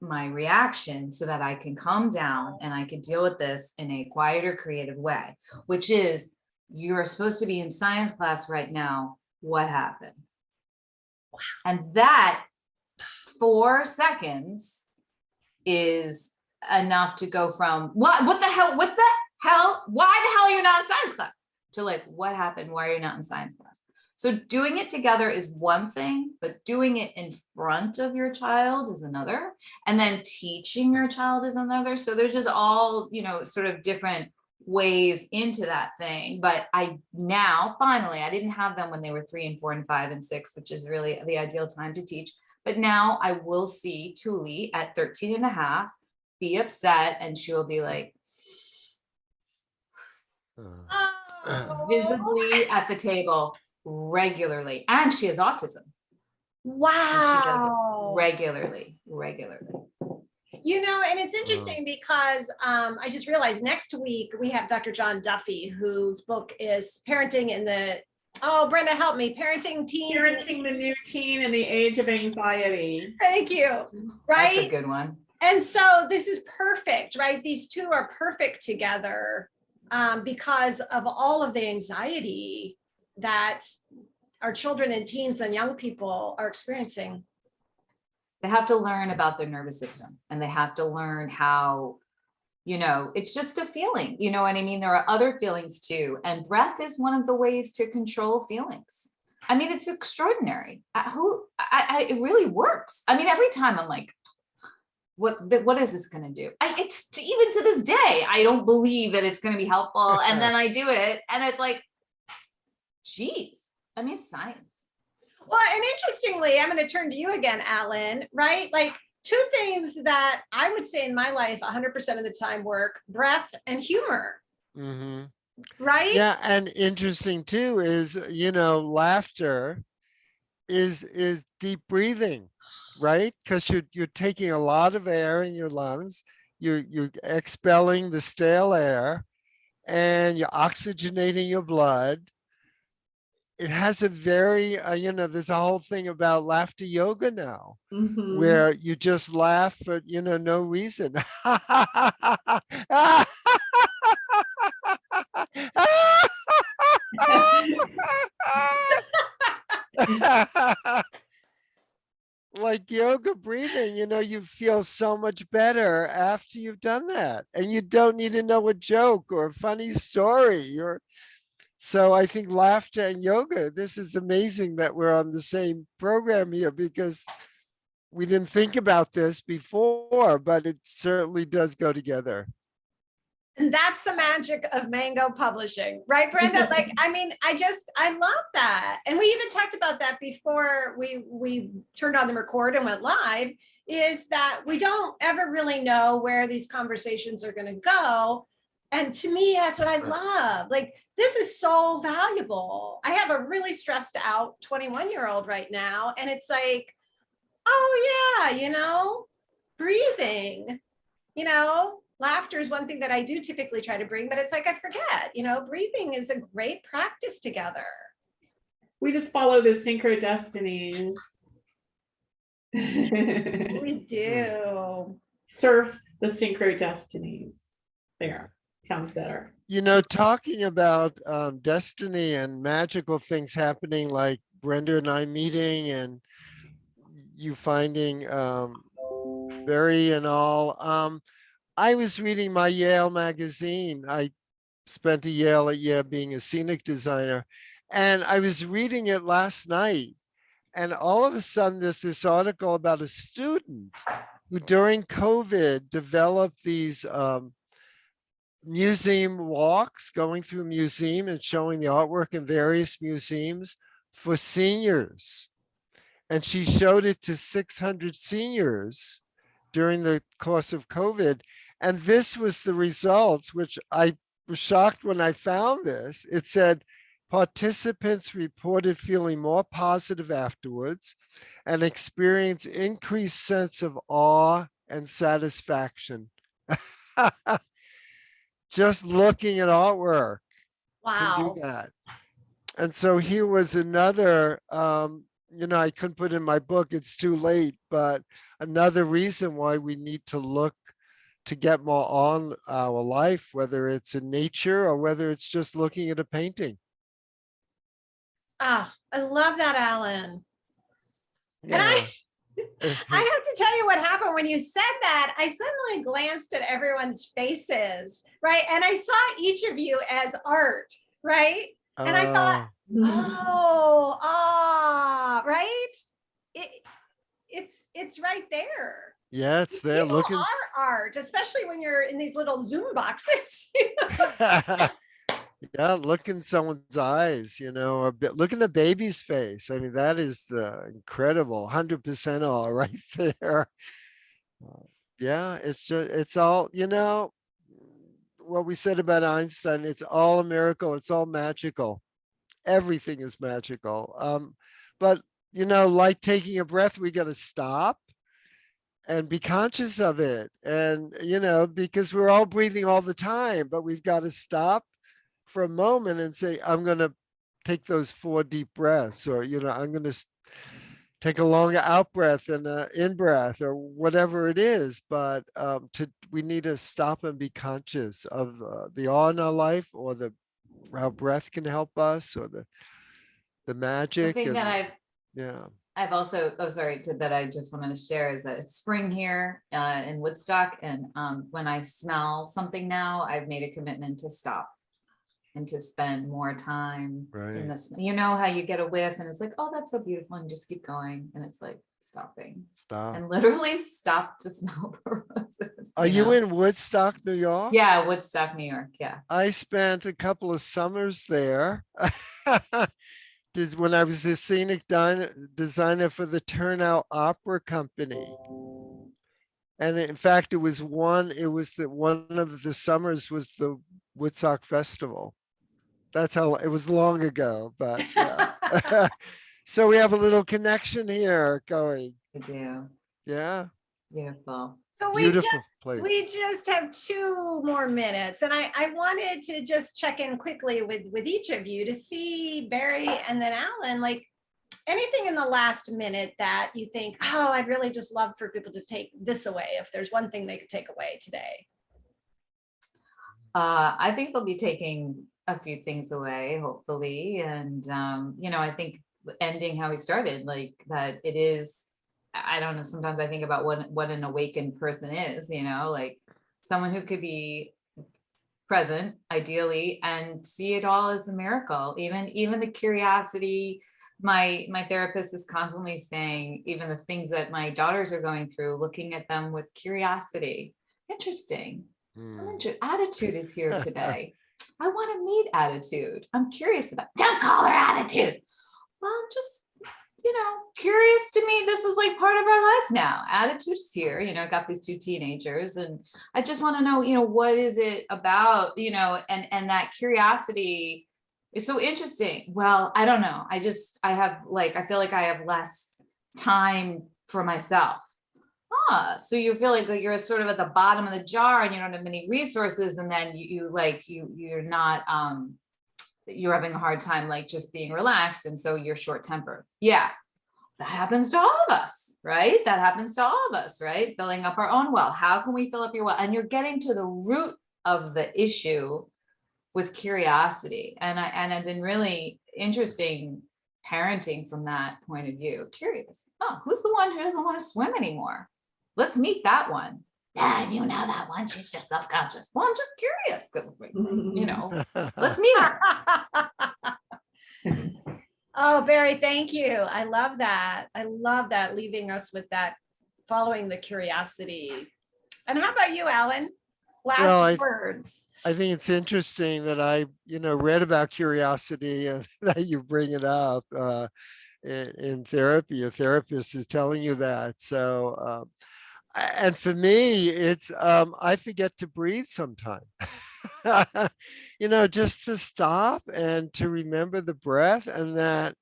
reaction so that I can calm down and I can deal with this in a quieter, creative way, which is, you're supposed to be in science class right now. What happened? And that 4 seconds is enough to go from what the hell, why the hell are you not in science class, to like, what happened? Why are you not in science class? So doing it together is one thing, but doing it in front of your child is another. And then teaching your child is another. So there's just all, sort of different ways into that thing. But I now, finally, I didn't have them when they were 3 and 4 and 5 and 6, which is really the ideal time to teach. But now I will see Tuli at 13 and a half be upset, and she'll be like, visibly at the table regularly. And she has autism. Wow. And she does it regularly. And it's interesting because I just realized next week we have Dr. John Duffy, whose book is Parenting in the, Brenda, help me, Parenting Teens. Parenting the New Teen in the Age of Anxiety. Thank you. Right? That's a good one. And so this is perfect, right? These two are perfect together because of all of the anxiety that our children and teens and young people are experiencing. They have to learn about their nervous system, and they have to learn how, it's just a feeling, you know what I mean? There are other feelings too. And breath is one of the ways to control feelings. I mean, it's extraordinary. It really works. I mean, every time I'm like, what is this going to do? It's even to this day, I don't believe that it's going to be helpful. And then I do it and it's like, geez, I mean, it's science. Well, and interestingly, I'm going to turn to you again, Allen, right? Like 2 things that I would say in my life 100% of the time work: breath and humor. Mm-hmm. Right? Yeah, and interesting too is, laughter is deep breathing, right? Because you're taking a lot of air in your lungs, you're expelling the stale air, and you're oxygenating your blood. It has a very, there's a whole thing about laughter yoga now, where you just laugh for, no reason. Like yoga breathing, you feel so much better after you've done that. And you don't need to know a joke or a funny story. So I think laughter and yoga, this is amazing that we're on the same program here, because we didn't think about this before, but it certainly does go together. And that's the magic of Mango Publishing, right, Brenda? Like, I mean, I love that. And we even talked about that before we turned on the record and went live, is that we don't ever really know where these conversations are going to go. And to me, that's what I love. Like, this is so valuable. I have a really stressed out 21-year-old right now. And it's like, oh yeah, breathing, laughter is one thing that I do typically try to bring, but it's like, I forget, breathing is a great practice together. We just follow the synchro destinies. We do. Surf the synchro destinies. There. Sounds better. Talking about destiny and magical things happening, like Brenda and I meeting and you finding Bari and all. I was reading my Yale magazine. I spent a year being a scenic designer, and I was reading it last night. And all of a sudden, there's this article about a student who during COVID developed these museum walks, going through a museum and showing the artwork in various museums for seniors. And she showed it to 600 seniors during the course of COVID. And this was the results, which I was shocked when I found this. It said participants reported feeling more positive afterwards and experienced increased sense of awe and satisfaction. Just looking at artwork can do Wow. that. And so here was another, I couldn't put in my book, it's too late, but another reason why we need to look to get more on our life, whether it's in nature or whether it's just looking at a painting. Ah, I love that, Alan. And I Yeah. I have to tell you what happened when you said that. I suddenly glanced at everyone's faces, right? And I saw each of you as art, right? And I thought, right? It, it's right there. Yeah, it's there People looking. are art, especially when you're in these little Zoom boxes. Yeah, look in someone's eyes, or look in a baby's face. I mean, that is the incredible 100% all right there. Yeah, it's all, what we said about Einstein, it's all a miracle. It's all magical. Everything is magical. But, like taking a breath, we got to stop and be conscious of it. And, because we're all breathing all the time, but we've got to stop for a moment and say, I'm going to take those 4 deep breaths, or, I'm going to take a longer out breath and an in breath, or whatever it is. But we need to stop and be conscious of the awe in our life, or how breath can help us, or the magic. The thing that yeah. I've also, that I just wanted to share is that it's spring here in Woodstock. And when I smell something now, I've made a commitment to stop and to spend more time in this. You know how you get a whiff and it's like, oh, that's so beautiful, and just keep going. And it's like stopping. Stop. And literally stop to smell the roses. Are you in Woodstock, New York? Yeah, Woodstock, New York. Yeah. I spent a couple of summers there. When I was the scenic designer for the Turnout Opera Company. And in fact, one of the summers was the Woodstock Festival. That's how it was long ago, but yeah. So we have a little connection here going. I do. Yeah. Beautiful. So Beautiful place. We just have 2 more minutes, and I wanted to just check in quickly with each of you to see, Bari and then Alan, like anything in the last minute that you think, oh, I'd really just love for people to take this away, if there's one thing they could take away today. I think they'll be taking a few things away, hopefully. And, I think ending how we started, like that it is, I don't know, sometimes I think about what an awakened person is, like someone who could be present ideally and see it all as a miracle. Even the curiosity, my therapist is constantly saying, even the things that my daughters are going through, looking at them with curiosity. Interesting. Attitude is here today. I want to meet Attitude. I'm curious about, don't call her Attitude. Well, I'm just, curious to me. This is like part of our life now. Attitude's here, I got these 2 teenagers, and I just want to know, what is it about, and that curiosity is so interesting. Well, I don't know. I feel like I have less time for myself. So you feel like you're sort of at the bottom of the jar and you don't have many resources, and then you're not you're having a hard time like just being relaxed, and so you're short-tempered. Yeah, that happens to all of us, right? That happens to all of us, right? Filling up our own well. How can we fill up your well? And you're getting to the root of the issue with curiosity. And I've been really interesting parenting from that point of view. Curious. Oh, who's the one who doesn't want to swim anymore? Let's meet that one. Yeah, you know that one. She's just self-conscious. Well, I'm just curious because, let's meet her. Oh, Bari, thank you. I love that. I love that, leaving us with that, following the curiosity. And how about you, Alan? Last words. I think it's interesting that I, read about curiosity and that you bring it up in therapy. A therapist is telling you that. So, and for me, it's I forget to breathe sometimes. Just to stop and to remember the breath, and that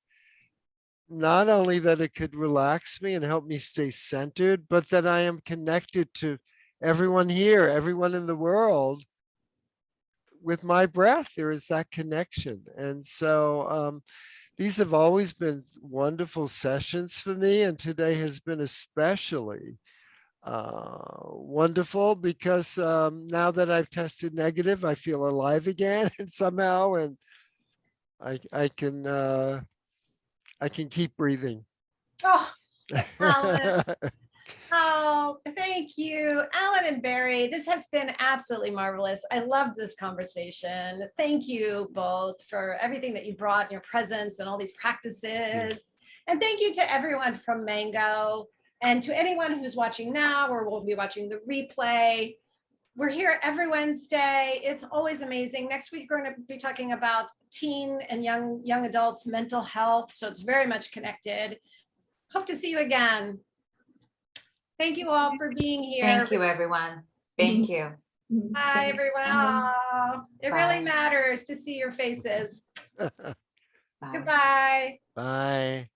not only that it could relax me and help me stay centered, but that I am connected to everyone here, everyone in the world, with my breath, there is that connection. And so these have always been wonderful sessions for me. And today has been especially wonderful because now that I've tested negative, I feel alive again and somehow, and I can keep breathing. Oh, Alan. Oh, thank you, Alan and Bari. This has been absolutely marvelous. I loved this conversation. Thank you both for everything that you brought, your presence and all these practices. And thank you to everyone from Mango and to anyone who's watching now or will be watching the replay. We're here every Wednesday. It's always amazing. Next week, we're going to be talking about teen and young adults' mental health. So it's very much connected. Hope to see you again. Thank you all for being here. Thank you, everyone. Thank you. Bye, everyone. Oh, it Bye. really matters to see your faces. Bye. Goodbye. Bye.